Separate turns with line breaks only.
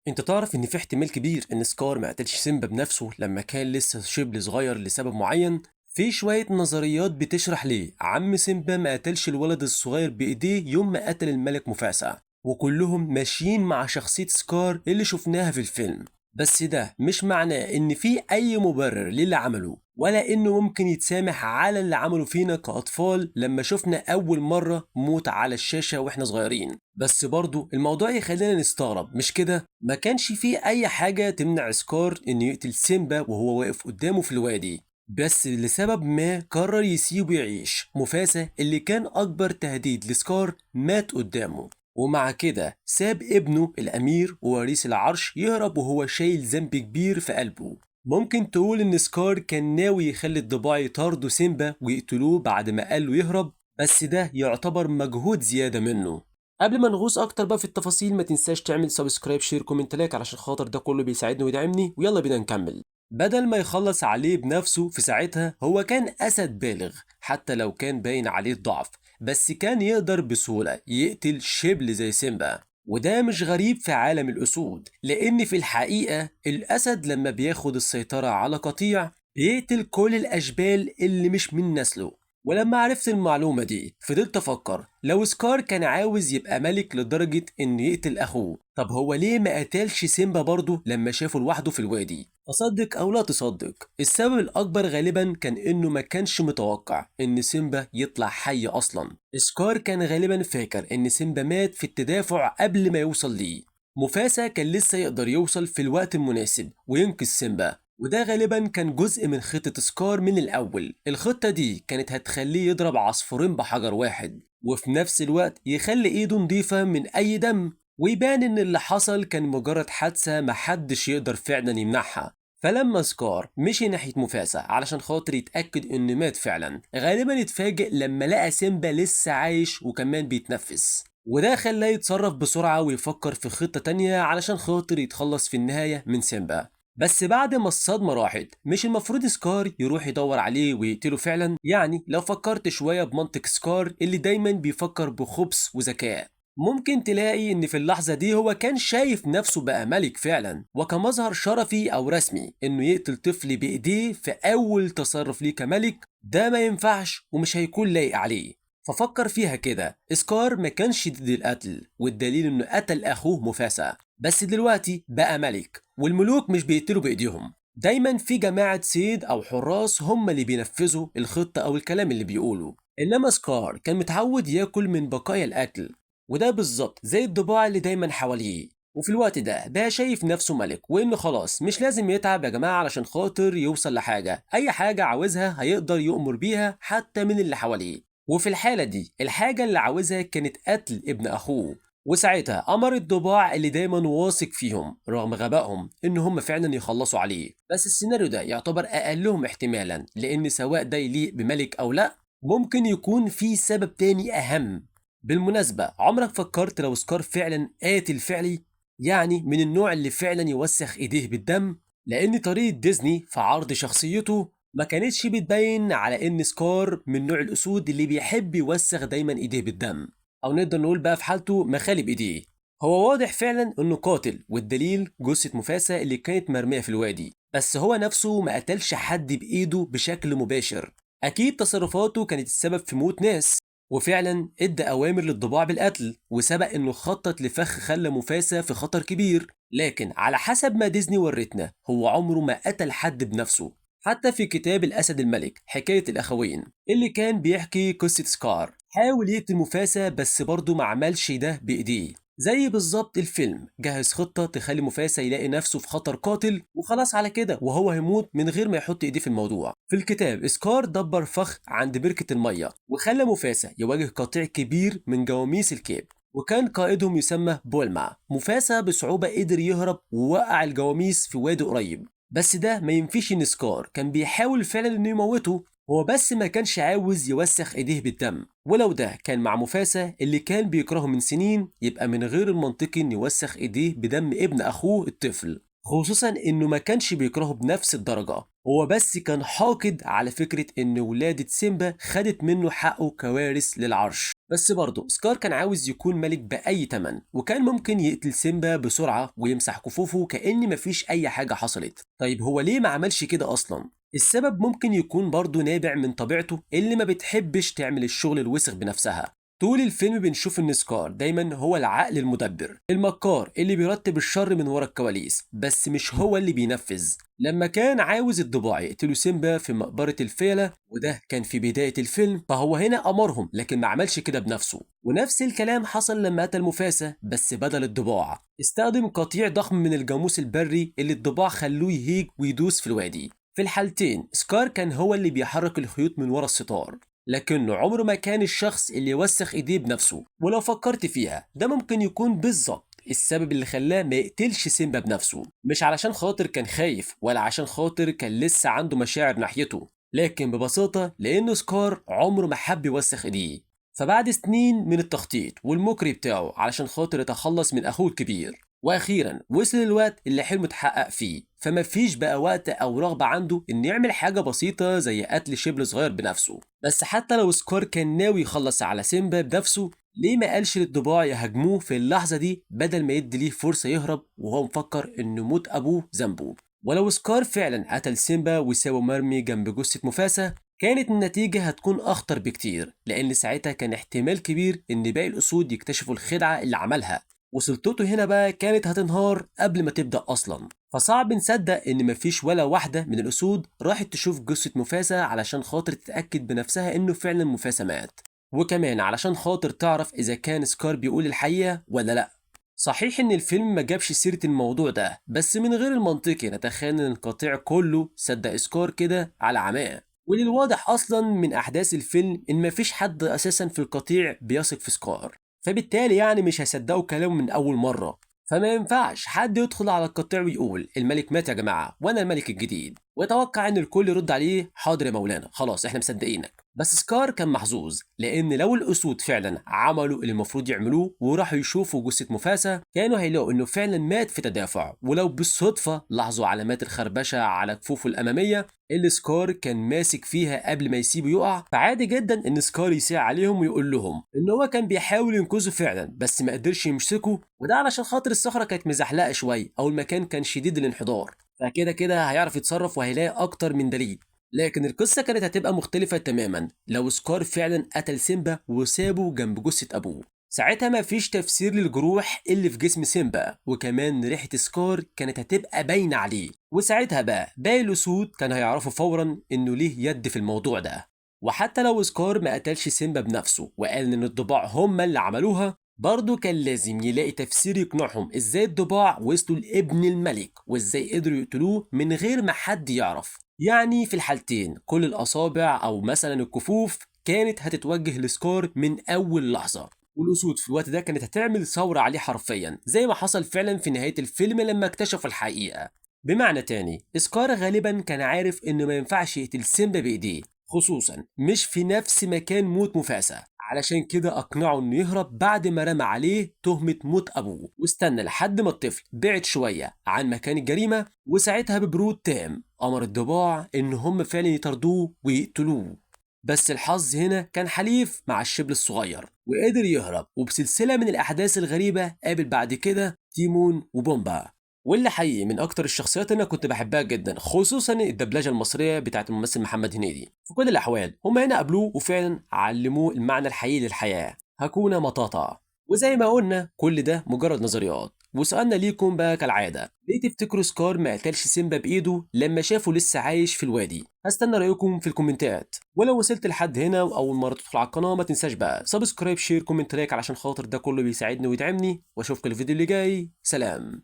انت تعرف ان في احتمال كبير ان سكار ما قتلش سيمبا بنفسه لما كان لسه شبل صغير لسبب معين. في شوية نظريات بتشرح ليه عم سيمبا ما قتلش الولد الصغير بايديه يوم ما قتل الملك مفاسا، وكلهم ماشيين مع شخصية سكار اللي شفناها في الفيلم. بس ده مش معناه ان في اي مبرر للي عمله، ولا انه ممكن يتسامح على اللي عمله فينا كاطفال لما شفنا اول مرة موت على الشاشة واحنا صغيرين. بس برضو الموضوع يخلينا نستغرب، مش كده؟ ما كانش فيه اي حاجة تمنع سكار انه يقتل سيمبا وهو واقف قدامه في الوادي، بس لسبب ما قرر يسيبه يعيش. مفاسا اللي كان اكبر تهديد لسكار مات قدامه، ومع كده ساب ابنه الأمير ووريث العرش يهرب وهو شايل ذنب كبير في قلبه. ممكن تقول إن سكار كان ناوي يخلي الضباع يطاردوا سيمبا ويقتلوه بعد ما قال له يهرب، بس ده يعتبر مجهود زيادة منه. قبل ما نغوص أكتر بقى في التفاصيل، ما تنساش تعمل سبسكرايب شير كومنت لايك علشان خاطر ده كله بيساعدني ويدعمني، ويلا بينا نكمل. بدل ما يخلص عليه بنفسه في ساعتها، هو كان أسد بالغ حتى لو كان باين عليه الضعف، بس كان يقدر بسهولة يقتل شبل زي سيمبا. وده مش غريب في عالم الأسود، لأن في الحقيقة الأسد لما بياخد السيطرة على قطيع بيقتل كل الأشبال اللي مش من نسله. ولما عرفت المعلومة دي فضلت أفكر، لو سكار كان عاوز يبقى ملك لدرجة إنه يقتل أخوه، طب هو ليه ما قتلش سيمبا برضه لما شافه لوحده في الوادي؟ تصدق أو لا تصدق، السبب الأكبر غالبا كان إنه ما كانش متوقع إن سيمبا يطلع حي أصلا. سكار كان غالبا فاكر إن سيمبا مات في التدافع قبل ما يوصل ليه. مفاسا كان لسه يقدر يوصل في الوقت المناسب وينقذ سيمبا، وده غالبا كان جزء من خطة سكار من الأول. الخطة دي كانت هتخليه يضرب عصفورين بحجر واحد، وفي نفس الوقت يخلي إيده نضيفة من أي دم، ويبان إن اللي حصل كان مجرد حادثة محدش يقدر فعلا يمنعها. فلما سكار مشي ناحية مفاسا علشان خاطر يتأكد إنه مات فعلا، غالبا اتفاجئ لما لقى سيمبا لسه عايش وكمان بيتنفس، وده خلاه يتصرف بسرعة ويفكر في خطة تانية علشان خاطر يتخلص في النهاية من سيمبا. بس بعد ما الصدمة راحت، مش المفروض سكار يروح يدور عليه ويقتله فعلا؟ يعني لو فكرت شوية بمنطق سكار اللي دايما بيفكر بخبث وذكاء، ممكن تلاقي ان في اللحظة دي هو كان شايف نفسه بقى ملك فعلا، وكمظهر شرفي او رسمي انه يقتل طفل بايديه في اول تصرف ليه كملك، ده ما ينفعش ومش هيكون لايق عليه. ففكر فيها كده، سكار ما كانش ضد القتل، والدليل انه قتل اخوه مفاسا، بس دلوقتي بقى ملك، والملوك مش بيقتلوا بايديهم، دايما في جماعة صيد او حراس هم اللي بينفذوا الخطة او الكلام اللي بيقوله. انما سكار كان متعود ياكل من بقايا الاكل، وده بالظبط زي الضباع اللي دايما حواليه. وفي الوقت ده بقى شايف نفسه ملك، وانه خلاص مش لازم يتعب يا جماعة علشان خاطر يوصل لحاجة، اي حاجة عاوزها هيقدر يؤمر بيها حتى من اللي حواليه. وفي الحالة دي الحاجة اللي عاوزها كانت قتل ابن اخوه، وساعتها امر الضباع اللي دايما واثق فيهم رغم غبائهم ان هم فعلا يخلصوا عليه. بس السيناريو ده يعتبر اقلهم احتمالا، لان سواء ده يليق بملك او لا، ممكن يكون في سبب تاني اهم. بالمناسبة، عمرك فكرت لو سكار فعلا قاتل فعلي؟ يعني من النوع اللي فعلا يوسخ ايديه بالدم؟ لان طريقة ديزني في عرض شخصيته ما كانتش بتبين على ان سكار من نوع الاسود اللي بيحب يوسخ دايما ايديه بالدم، او نقدر نقول بقى في حالته مخالب ايديه. هو واضح فعلا انه قاتل، والدليل جثة مفاسا اللي كانت مرمية في الوادي، بس هو نفسه ما قتلش حد بايده بشكل مباشر. اكيد تصرفاته كانت السبب في موت ناس، وفعلا ادى اوامر للضباع بالقتل، وسبق انه خطط لفخ خلى مفاسا في خطر كبير. لكن على حسب ما ديزني ورتنا، هو عمره ما قتل حد بنفسه. حتى في كتاب الأسد الملك حكاية الأخوين اللي كان بيحكي قصة سكار، حاول يقتل مفاسا بس برضه ما عملش ده بإيديه. زي بالظبط الفيلم جهز خطة تخلي مفاسا يلاقي نفسه في خطر قاتل وخلاص على كده، وهو هيموت من غير ما يحط ايديه في الموضوع. في الكتاب سكار دبر فخ عند بركة المية وخلى مفاسا يواجه قطيع كبير من جواميس الكيب، وكان قائدهم يسمى بولما. مفاسا بصعوبة قدر يهرب ووقع الجواميس في وادي قريب، بس ده ما ينفيش ان سكار كان بيحاول فعلا انه يموته، هو بس ما كانش عاوز يوسخ ايديه بالدم. ولو ده كان مع مفاسا اللي كان بيكرهه من سنين، يبقى من غير المنطقي ان يوسخ ايديه بدم ابن اخوه الطفل، خصوصا انه ما كانش بيكرهه بنفس الدرجة، هو بس كان حاقد على فكرة ان ولادة سيمبا خدت منه حقه كوارث للعرش. بس برضه سكار كان عاوز يكون ملك بأي تمن، وكان ممكن يقتل سيمبا بسرعة ويمسح كفوفه كأن مفيش أي حاجة حصلت. طيب هو ليه ما عملش كده أصلا؟ السبب ممكن يكون برضه نابع من طبيعته اللي ما بتحبش تعمل الشغل الوسخ بنفسها. طول الفيلم بنشوف ان سكار دايما هو العقل المدبر، المكار اللي بيرتب الشر من ورا الكواليس، بس مش هو اللي بينفذ. لما كان عاوز الضباع يقتلوا سيمبا في مقبرة الفيلة، وده كان في بداية الفيلم، فهو هنا أمرهم لكن ما عملش كده بنفسه. ونفس الكلام حصل لما قتل مفاسة، بس بدل الضباع استخدم قطيع ضخم من الجاموس البري اللي الضباع خلوه يهيج ويدوس في الوادي. في الحالتين سكار كان هو اللي بيحرك الخيوط من ورا الستار، لكنه عمره ما كان الشخص اللي يوسخ ايديه بنفسه. ولو فكرت فيها ده ممكن يكون بالظبط السبب اللي خلاه ما يقتلش سيمبا بنفسه، مش علشان خاطر كان خايف ولا عشان خاطر كان لسه عنده مشاعر ناحيته، لكن ببساطة لأنه سكار عمره ما حب يوسخ ايديه. فبعد سنين من التخطيط والمكر بتاعه علشان خاطر يتخلص من أخوه الكبير، واخيرا وصل الوقت اللي حلمه اتحقق فيه، فما فيش بقى وقت او رغبه عنده ان يعمل حاجه بسيطه زي قتل شبل صغير بنفسه. بس حتى لو سكار كان ناوي يخلص على سيمبا بنفسه، ليه ما قالش للضباع يهاجموه في اللحظه دي بدل ما يدي ليه فرصه يهرب وهو مفكر ان موت ابوه ذنبه؟ ولو سكار فعلا قتل سيمبا وسابه مرمي جنب جثه مفاسا، كانت النتيجة هتكون أخطر بكتير، لأن ساعتها كان احتمال كبير إن باقي الأسود يكتشفوا الخدعة اللي عملها، وسلطته هنا بقى كانت هتنهار قبل ما تبدأ أصلا. فصعب نصدق إن مفيش ولا واحدة من الأسود راحت تشوف جثة مفاسا علشان خاطر تتأكد بنفسها إنه فعلا مفاسا مات، وكمان علشان خاطر تعرف إذا كان سكار بيقول الحقيقة ولا لأ. صحيح إن الفيلم ما جابش سيرة الموضوع ده، بس من غير المنطقي نتخيل إن القطيع كله صدق سكار كده على عماه. وللواضح أصلا من أحداث الفيلم إن مفيش حد أساسا في القطيع بيثق في سكار، فبالتالي يعني مش هيصدقوا كلامه من أول مرة. فما ينفعش حد يدخل على القطيع ويقول الملك مات يا جماعة وأنا الملك الجديد، ويتوقع إن الكل يرد عليه حاضر يا مولانا خلاص إحنا مصدقينك. بس سكار كان محظوظ، لأن لو الأسود فعلا عملوا اللي المفروض يعملوه وراحوا يشوفوا جثة مفاسا، كانوا هيلاقوا إنه فعلا مات في تدافع. ولو بالصدفة لاحظوا علامات الخربشة على كفوفه الأمامية اللي سكار كان ماسك فيها قبل ما يسيبه يقع، فعادي جدا ان سكار يسيع عليهم ويقول لهم ان هو كان بيحاول ينقذه فعلا بس ما قدرش يمسكه، وده علشان خاطر الصخره كانت مزحلقه شويه او المكان كان شديد الانحدار، فكده كده هيعرف يتصرف وهيلاقي اكتر من دليل. لكن القصة كانت هتبقى مختلفة تماما لو سكار فعلا قتل سيمبا وسابه جنب جثة أبوه. ساعتها ما فيش تفسير للجروح اللي في جسم سيمبا، وكمان ريحة سكار كانت هتبقى باينة عليه، وساعتها بقى باقي الأسود كان هيعرفوا فورا إنه ليه يد في الموضوع ده. وحتى لو سكار ما قتلش سيمبا بنفسه وقال إن الضباع هم اللي عملوها، برضه كان لازم يلاقي تفسير يقنعهم ازاي الضباع وصلوا لابن الملك وازاي قدروا يقتلوه من غير ما حد يعرف. يعني في الحالتين كل الأصابع أو مثلا الكفوف كانت هتتوجه لسكار من أول لحظة، والأسود في الوقت ده كانت هتعمل ثورة عليه حرفيا زي ما حصل فعلا في نهاية الفيلم لما اكتشفوا الحقيقة. بمعنى تاني سكار غالبا كان عارف إنه ما ينفعش يقتل سيمبا بإيديه، خصوصا مش في نفس مكان موت مفاسا، علشان كده أقنعه إنه يهرب بعد ما رمى عليه تهمة موت أبوه، واستنى لحد ما الطفل بعد شوية عن مكان الجريمة، وساعتها ببرود تام أمر الضباع إن هم فعلا يطردوه ويقتلوه. بس الحظ هنا كان حليف مع الشبل الصغير وقدر يهرب، وبسلسلة من الأحداث الغريبة قابل بعد كده تيمون وبومبا، واللي حقيقي من اكتر الشخصيات اللي انا كنت بحبها جدا، خصوصا الدبلجه المصريه بتاعت الممثل محمد هنيدي. في كل الاحوال هم هنا قابلوه وفعلا علموه المعنى الحقيقي للحياه، هكونا مطاطا. وزي ما قلنا كل ده مجرد نظريات، وسؤالنا ليكم بقى كالعاده، ليه تفتكروا سكار ما قتلش سيمبا بايده لما شافه لسه عايش في الوادي؟ هستنى رايكم في الكومنتات. ولو وصلت لحد هنا واول مره تدخل على القناه ما تنساش بقى سبسكرايب شير كومنت لايك علشان خاطر ده كله بيساعدني ويدعمني، واشوفكم الفيديو اللي جاي. سلام.